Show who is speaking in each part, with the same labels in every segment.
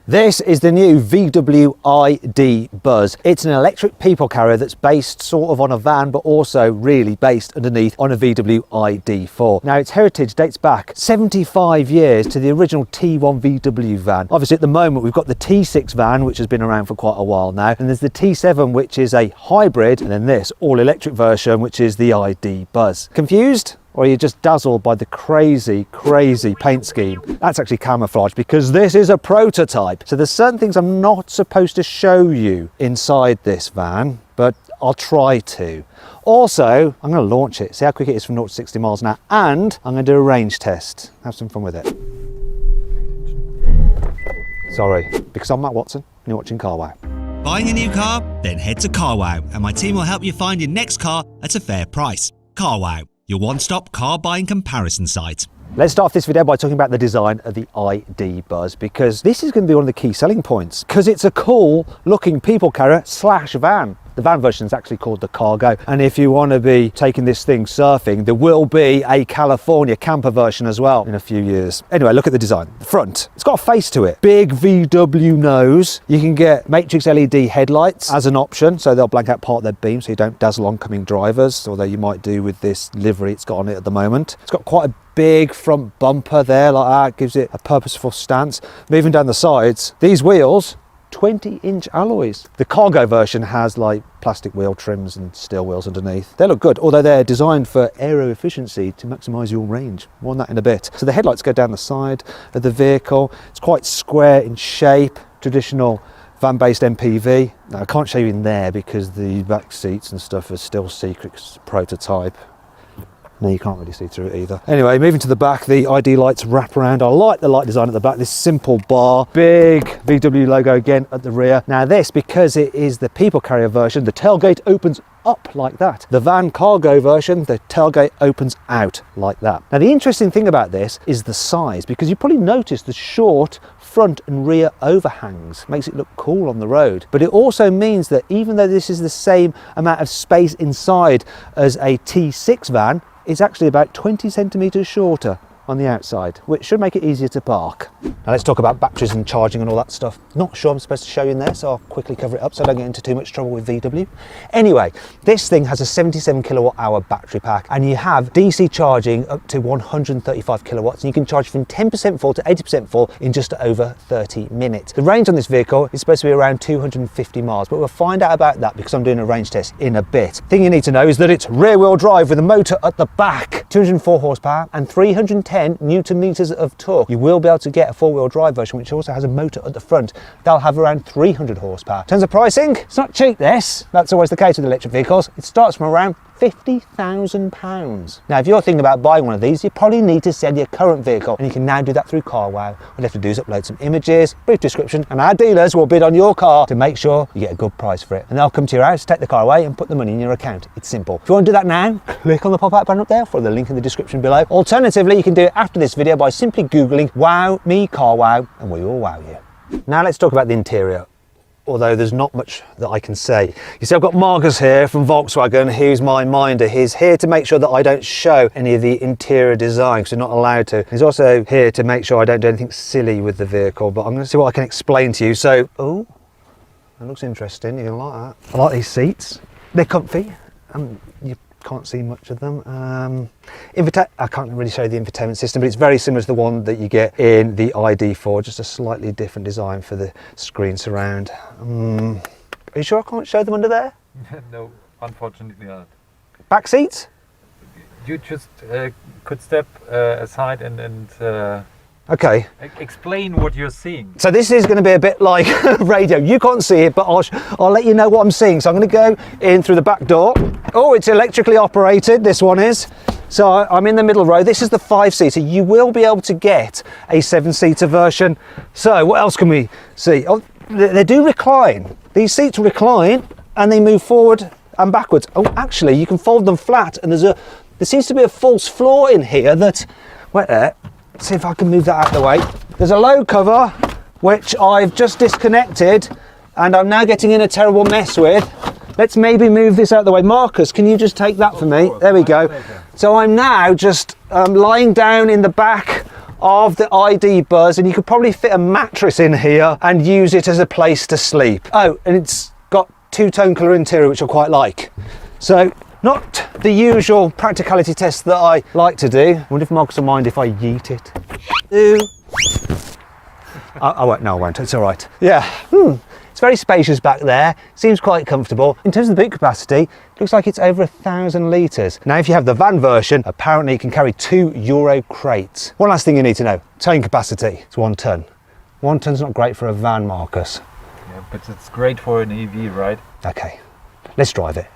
Speaker 1: This is the new VW ID Buzz. It's an electric people carrier that's based sort of on a van, but also really based underneath on a VW ID4. Now, its heritage dates back 75 years to the original T1 VW van. Obviously, at the moment, we've got the T6 van, which has been around for quite a while now, and there's the T7, which is a hybrid, and then this all-electric version, which is the ID Buzz. Confused? Or are you just dazzled by the crazy paint scheme? That's actually camouflage because this is a prototype. So there's certain things I'm not supposed to show you inside this van, but I'll try to. Also, I'm going to launch it, see how quick it is from 0 to 60 miles an hour, and I'm going to do a range test. Have some fun with it. Sorry, because I'm Matt Watson and you're watching Carwow.
Speaker 2: Buying a new car? Then head to Carwow and my team will help you find your next car at a fair price. Carwow, your one-stop car buying comparison site.
Speaker 1: Let's start off this video by talking about the design of the ID Buzz, because this is going to be one of the key selling points, because it's a cool looking people carrier slash van. The van version is actually called the Cargo, and if you want to be taking this thing surfing, there will be a California camper version as well in a few years. Anyway, look at the design. The front, it's got a face to it. Big VW nose. You can get matrix LED headlights as an option, so they'll blank out part of their beam so you don't dazzle oncoming drivers, although you might do with this livery it's got on it at the moment. It's got quite a big front bumper there like that, gives it a purposeful stance. Moving down the sides, these wheels, 20-inch alloys. The Cargo version has like plastic wheel trims and steel wheels underneath. They look good, although they're designed for aero efficiency to maximise your range. More on that in a bit. So the headlights go down the side of the vehicle. It's quite square in shape, traditional van-based MPV. Now, I can't show you in there because the back seats and stuff are still secret because it's a prototype. No, you can't really see through it either. Anyway, moving to the back, the ID lights wrap around. I like the light design at the back, this simple bar, big VW logo again at the rear. Now this, because it is the people carrier version, the tailgate opens up like that. The van Cargo version, the tailgate opens out like that. Now the interesting thing about this is the size, because you probably noticed the short front and rear overhangs. Makes it look cool on the road. But it also means that even though this is the same amount of space inside as a T6 van, it's actually about 20 centimetres shorter on the outside, which should make it easier to park. Now let's talk about batteries and charging and all that stuff. Not sure I'm supposed to show you in there, so I'll quickly cover it up so I don't get into too much trouble with VW. Anyway, this thing has a 77 kilowatt hour battery pack, and you have DC charging up to 135 kilowatts, and you can charge from 10% full to 80% full in just over 30 minutes. The range on this vehicle is supposed to be around 250 miles, but we'll find out about that because I'm doing a range test in a bit. Thing you need to know is that it's rear wheel drive with a motor at the back, 204 horsepower and 310 newton meters of torque. You will be able to get a four-wheel drive version which also has a motor at the front. They'll have around 300 horsepower. In terms of pricing, it's not cheap this. That's always the case with electric vehicles. It starts from around £50,000. Now, if you're thinking about buying one of these, you probably need to sell your current vehicle, and you can now do that through Carwow. All you have to do is upload some images, brief description, and our dealers will bid on your car to make sure you get a good price for it. And they'll come to your house, take the car away, and put the money in your account. It's simple. If you want to do that now, click on the pop-out button up there for the link in the description below. Alternatively, you can do it after this video by simply Googling "Wow Me Carwow" and we will wow you. Now let's talk about the interior. Although there's not much that I can say. You see, I've got Marcus here from Volkswagen, who's my minder. He's here to make sure that I don't show any of the interior design, because we're not allowed to. He's also here to make sure I don't do anything silly with the vehicle, but I'm going to see what I can explain to you. So, oh, that looks interesting. You're going to like that. I like these seats. They're comfy. You can't see much of them. I can't really show you the infotainment system, but it's very similar to the one that you get in the ID4, just a slightly different design for the screen surround. Are you sure I can't show them under there?
Speaker 3: No, unfortunately not.
Speaker 1: Back seats?
Speaker 3: You just could step aside and
Speaker 1: okay.
Speaker 3: Explain what you're seeing.
Speaker 1: So this is going to be a bit like radio. You can't see it, but I'll let you know what I'm seeing. So I'm going to go in through the back door. Oh, it's electrically operated, this one is. So I'm in the middle row. This is the 5-seater. You will be able to get a 7-seater version. So what else can we see? Oh, they do recline. These seats recline and they move forward and backwards. Oh, actually, you can fold them flat, and there seems to be a false floor in here that, wait there. See if I can move that out of the way. There's a load cover which I've just disconnected and I'm now getting in a terrible mess with. Let's maybe move this out of the way. Marcus, can you just take that for me? There we go. So I'm now just lying down in the back of the ID Buzz, and you could probably fit a mattress in here and use it as a place to sleep. Oh, and it's got two-tone colour interior, which I quite like. So, not the usual practicality test that I like to do. I wonder if Marcus will mind if I yeet it. I won't, no I won't, it's all right. Yeah, it's very spacious back there, seems quite comfortable. In terms of the boot capacity, it looks like it's over 1,000 litres. Now if you have the van version, apparently it can carry 2 Euro crates. One last thing you need to know, towing capacity, it's 1 tonne. 1 tonne's not great for a van, Marcus.
Speaker 3: Yeah, but it's great for an EV, right?
Speaker 1: Okay, let's drive it.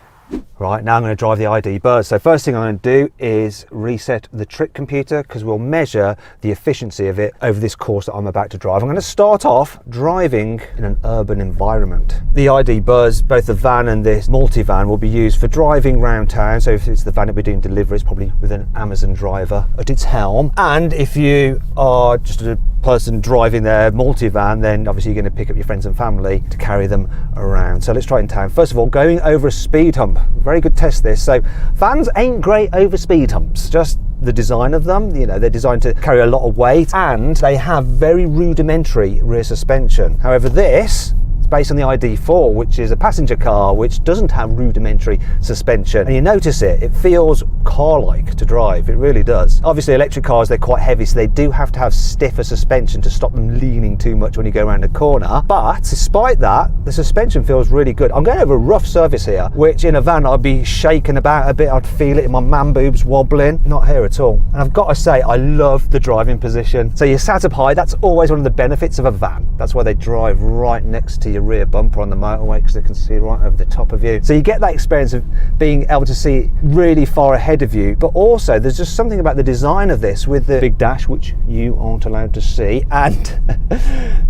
Speaker 1: Right, now I'm going to drive the ID Buzz. So first thing I'm going to do is reset the trip computer, because we'll measure the efficiency of it over this course that I'm about to drive. I'm going to start off driving in an urban environment. The ID Buzz, both the van and this multivan, will be used for driving around town. So if it's the van that we're doing deliveries, probably with an Amazon driver at its helm. And if you are just a person driving their multivan, then obviously you're going to pick up your friends and family to carry them around. So let's try it in town. First of all, going over a speed hump. Very good test this. So vans ain't great over speed humps, just the design of them, you know, they're designed to carry a lot of weight and they have very rudimentary rear suspension. However, this based on the ID4, which is a passenger car which doesn't have rudimentary suspension, and you notice it feels car-like to drive, it really does. Obviously electric cars, they're quite heavy, so they do have to have stiffer suspension to stop them leaning too much when you go around a corner, but despite that the suspension feels really good. I'm going over a rough surface here, which in a van I'd be shaking about a bit, I'd feel it in my man boobs wobbling. Not here at all. And I've got to say, I love the driving position. So you're sat up high, that's always one of the benefits of a van. That's why they drive right next to your rear bumper on the motorway, because they can see right over the top of you. So you get that experience of being able to see really far ahead of you, but also there's just something about the design of this with the big dash, which you aren't allowed to see, and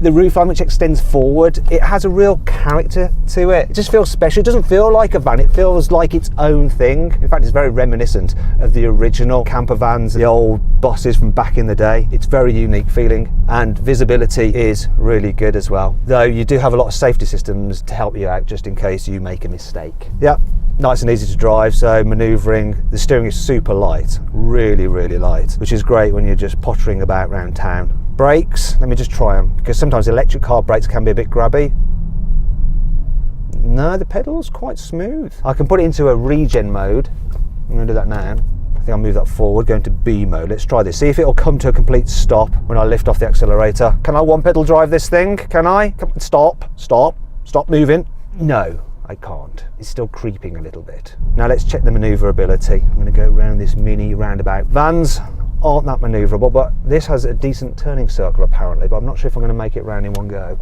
Speaker 1: the roof line which extends forward. It has a real character to it. It just feels special. It doesn't feel like a van, it feels like its own thing. In fact, it's very reminiscent of the original camper vans, the old buses from back in the day. It's very unique feeling, and visibility is really good as well, though you do have a lot of safety systems to help you out just in case you make a mistake. Yeah, nice and easy to drive, so manoeuvring. The steering is super light, really light, which is great when you're just pottering about around town. Brakes, let me just try them, because sometimes electric car brakes can be a bit grabby. No, the pedal's quite smooth. I can put it into a regen mode. I'm going to do that now. I think I'll move that forward, go into B mode. Let's try this, see if it'll come to a complete stop when I lift off the accelerator. Can I one pedal drive this thing? Can I? Stop moving. No, I can't. It's still creeping a little bit. Now let's check the manoeuvrability. I'm going to go around this mini roundabout. Vans aren't that manoeuvrable, but this has a decent turning circle apparently, but I'm not sure if I'm going to make it round in one go.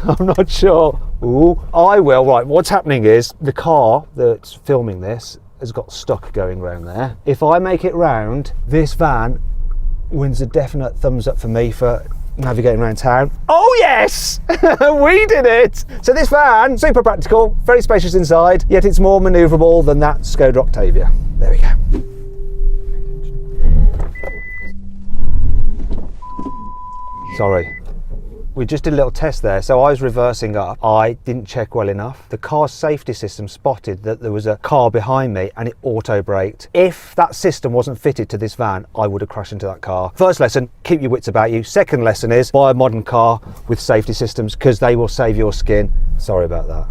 Speaker 1: I'm not sure. Ooh, I will. Right, what's happening is the car that's filming this has got stuck going round there. If I make it round, this van wins a definite thumbs up for me for navigating around town. Oh yes! We did it! So this van, super practical, very spacious inside, yet it's more manoeuvrable than that Skoda Octavia. There we go. Sorry. We just did a little test there, so I was reversing up. I didn't check well enough. The car's safety system spotted that there was a car behind me and it auto-braked. If that system wasn't fitted to this van, I would have crashed into that car. First lesson, keep your wits about you. Second lesson is buy a modern car with safety systems, because they will save your skin. Sorry about that.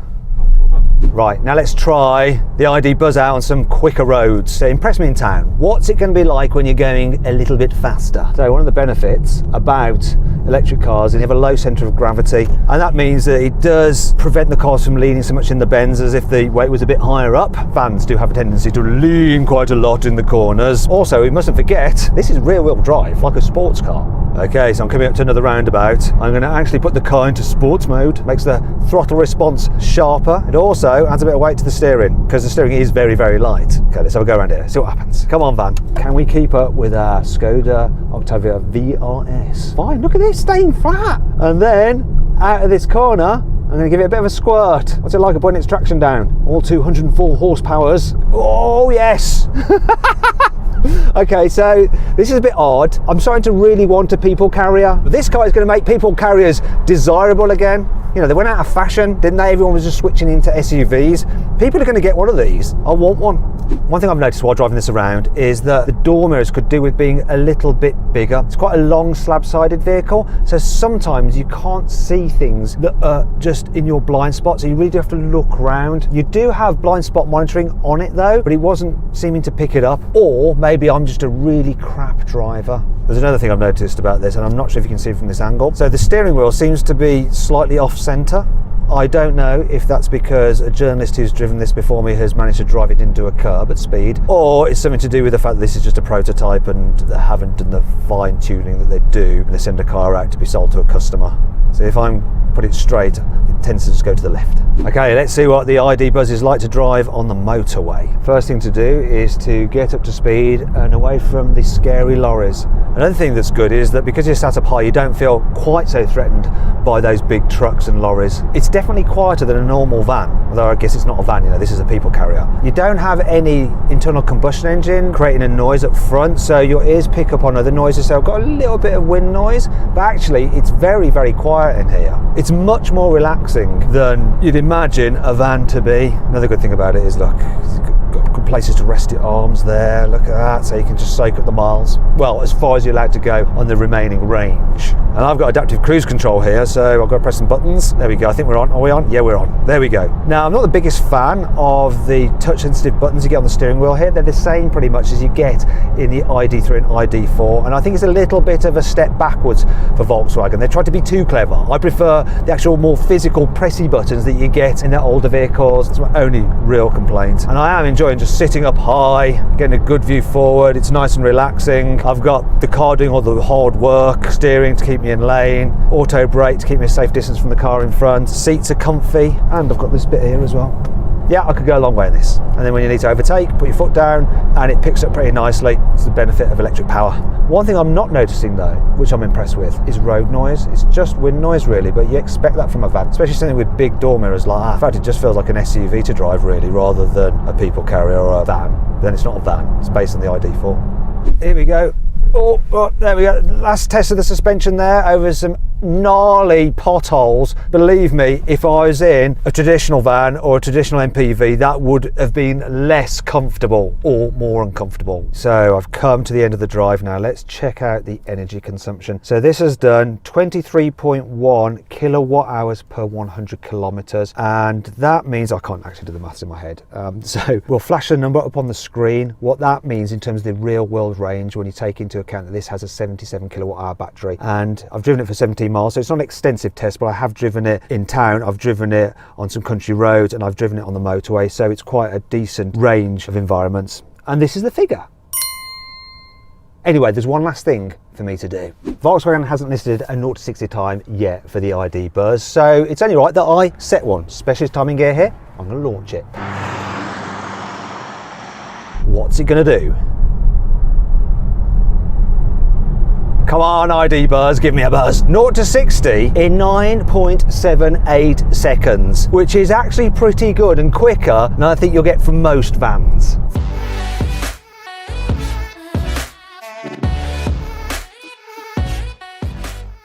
Speaker 1: Right, now let's try the ID Buzz out on some quicker roads. So impress me in town. What's it going to be like when you're going a little bit faster? So one of the benefits about electric cars is you have a low centre of gravity, and that means that it does prevent the cars from leaning so much in the bends as if the weight was a bit higher up. Vans do have a tendency to lean quite a lot in the corners. Also, we mustn't forget, this is rear wheel drive, like a sports car. Okay, so I'm coming up to another roundabout. I'm going to actually put the car into sports mode. Makes the throttle response sharper. It also adds a bit of weight to the steering, because the steering is very light. Okay, let's have a go around here, see what happens. Come on, van. Can we keep up with our Skoda Octavia VRS? Fine, look at this, staying flat. And then, out of this corner, I'm going to give it a bit of a squirt. What's it like putting its traction down? All 204 horsepowers. Oh, yes. Okay, so this is a bit odd. I'm starting to really want a people carrier. This car is going to make people carriers desirable again. You know, they went out of fashion, didn't they? Everyone was just switching into SUVs. People are going to get one of these. I want one. One thing I've noticed while driving this around is that the door mirrors could do with being a little bit bigger. It's quite a long slab-sided vehicle, so sometimes you can't see things that are just in your blind spot, so you really do have to look around. You do have blind spot monitoring on it though, but it wasn't seeming to pick it up, or maybe I'm just a really crap driver. There's another thing I've noticed about this, and I'm not sure if you can see it from this angle. So the steering wheel seems to be slightly off center. I don't know if that's because a journalist who's driven this before me has managed to drive it into a curb at speed, or it's something to do with the fact that this is just a prototype and they haven't done the fine tuning that they do when they send a car out to be sold to a customer. So if I'm put it straight, it tends to just go to the left. Okay, let's see what the ID Buzz is like to drive on the motorway. First thing to do is to get up to speed and away from the scary lorries. Another thing that's good is that because you're sat up high, you don't feel quite so threatened by those big trucks and lorries. It's definitely quieter than a normal van, although I guess it's not a van, you know, this is a people carrier. You don't have any internal combustion engine creating a noise up front, so your ears pick up on other noises. So I've got a little bit of wind noise, but actually it's very, very quiet in here. It's much more relaxing than you'd imagine a van to be. Another good thing about it is, look, it's got good places to rest your arms there. Look at that, so you can just soak up the miles. Well, as far as you're allowed to go on the remaining range. And I've got adaptive cruise control here, so I've got to press some buttons. There we go, I think we're on. Are we on? Yeah, we're on. There we go. Now, I'm not the biggest fan of the touch-sensitive buttons you get on the steering wheel here. They're the same pretty much as you get in the ID3 and ID4, and I think it's a little bit of a step backwards for Volkswagen. They tried to be too clever. I prefer the actual more physical pressy buttons that you get in their older vehicles. That's my only real complaint. And I am enjoying just sitting up high, getting a good view forward. It's nice and relaxing. I've got the car doing all the hard work, steering to keep me in lane, auto brake to keep me a safe distance from the car in front. Seats are comfy, and I've got this bit here as well. Yeah, I could go a long way in this. And then when you need to overtake, put your foot down and it picks up pretty nicely. It's the benefit of electric power. One thing I'm not noticing though, which I'm impressed with, is road noise. It's just wind noise really, but you expect that from a van, especially something with big door mirrors like that. In fact, it just feels like an SUV to drive really, rather than a people carrier or a van. Then it's not a van, it's based on the ID4. Here we go. Oh, there we go. Last test of the suspension there over some gnarly potholes. Believe me, if I was in a traditional van or a traditional MPV, that would have been less comfortable or more uncomfortable. So I've come to the end of the drive now. Let's check out the energy consumption. So this has done 23.1 kilowatt hours per 100 kilometers, and that means I can't actually do the maths in my head. So we'll flash the number up on the screen, what that means in terms of the real world range when you take into account that this has a 77 kilowatt hour battery, and I've driven it for 17 miles, so it's not an extensive test, but I have driven it in town, I've driven it on some country roads, and I've driven it on the motorway, so it's quite a decent range of environments. And this is the figure. Anyway, there's one last thing for me to do. Volkswagen hasn't listed a 0 to 60 time yet for the ID Buzz, so it's only right that I set one. Specialist timing gear here, I'm going to launch it. What's it going to do? Come on, ID Buzz, give me a buzz. 0 to 60 in 9.78 seconds, which is actually pretty good and quicker than I think you'll get from most vans.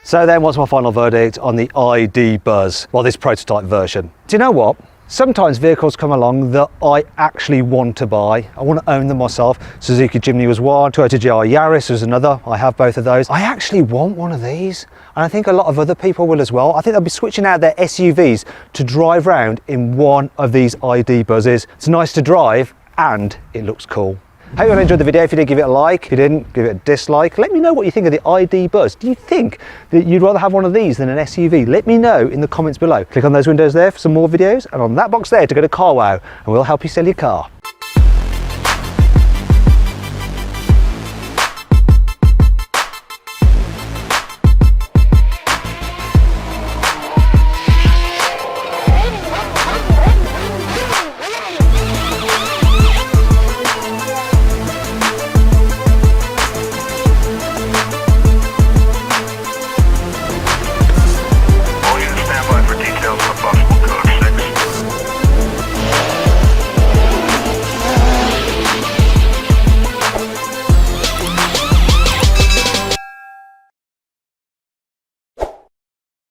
Speaker 1: So then, what's my final verdict on the ID Buzz? Well, this prototype version. Do you know what? Sometimes vehicles come along that I actually want to buy. I want to own them myself. Suzuki Jimny was one, Toyota GR Yaris was another. I have both of those. I actually want one of these, and I think a lot of other people will as well. I think they'll be switching out their SUVs to drive around in one of these ID Buzzes. It's nice to drive and it looks cool. Hope you all enjoyed the video. If you did, give it a like. If you didn't, give it a dislike. Let me know what you think of the ID Buzz. Do you think that you'd rather have one of these than an SUV? Let me know in the comments below. Click on those windows there for some more videos, and on that box there to go to CarWow, and we'll help you sell your car.